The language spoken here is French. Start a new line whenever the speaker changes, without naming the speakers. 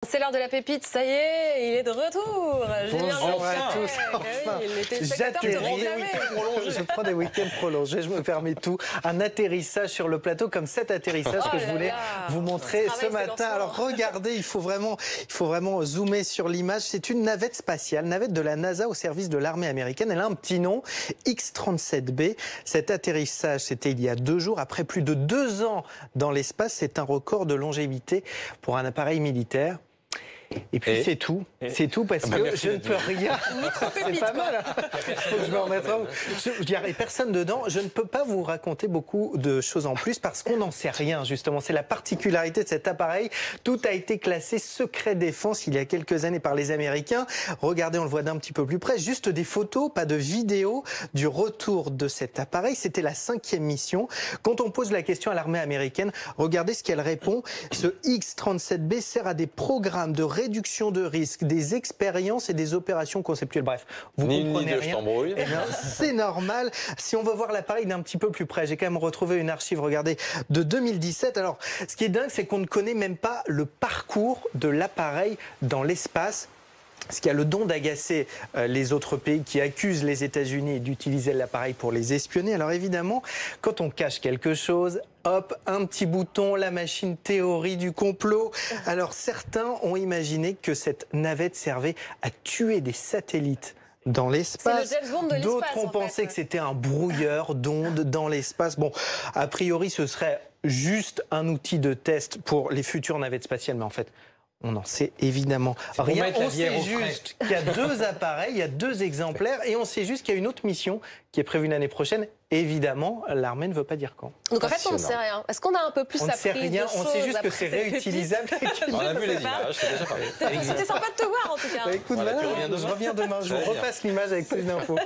C'est l'heure de la pépite, ça y est, il est de retour.
Bonjour à tous, enfin, j'atterris, je prends des week-ends prolongés, je me permets tout. Un atterrissage sur le plateau comme cet atterrissage que je voulais vous montrer ce matin. Alors regardez, il faut vraiment zoomer sur l'image. C'est une navette spatiale, navette de la NASA au service de l'armée américaine. Elle a un petit nom, X-37B. Cet atterrissage, c'était il y a 2 jours, après plus de 2 ans dans l'espace. C'est un record de longévité pour un appareil militaire. Et puis c'est tout parce que je ne peux rien. C'est pas mal. Il faut que je me remette. Je dirais personne dedans. Je ne peux pas vous raconter beaucoup de choses en plus parce qu'on n'en sait rien justement. C'est la particularité de cet appareil. Tout a été classé secret défense il y a quelques années par les Américains. Regardez, on le voit d'un petit peu plus près. Juste des photos, pas de vidéos du retour de cet appareil. C'était la 5e mission. Quand on pose la question à l'armée américaine, regardez ce qu'elle répond. Ce X-37B sert à des programmes de réduction de risque, des expériences et des opérations conceptuelles. Bref, vous comprenez rien. Eh bien, c'est normal. Si on veut voir l'appareil d'un petit peu plus près, j'ai quand même retrouvé une archive, regardez, de 2017. Alors, ce qui est dingue, c'est qu'on ne connaît même pas le parcours de l'appareil dans l'espace. Ce qui a le don d'agacer les autres pays qui accusent les États-Unis d'utiliser l'appareil pour les espionner. Alors évidemment, quand on cache quelque chose, hop, un petit bouton, la machine théorie du complot. Alors certains ont imaginé que cette navette servait à tuer des satellites dans l'espace. D'autres ont pensé que c'était un brouilleur d'ondes dans l'espace. Bon, a priori, ce serait juste un outil de test pour les futures navettes spatiales, mais en fait, on n'en sait évidemment rien. On sait juste qu'il y a 2 appareils, il y a 2 exemplaires, et on sait juste qu'il y a une autre mission qui est prévue l'année prochaine. Évidemment, l'armée ne veut pas dire quand.
Donc en fait, on ne sait rien. Est-ce qu'on a un peu plus appris? On ne sait rien,
on sait juste que c'est réutilisable.
On a vu les images, c'est déjà parlé.
C'était sympa de te voir en tout cas.
Écoute, je reviens demain, je vous repasse l'image avec plus d'infos.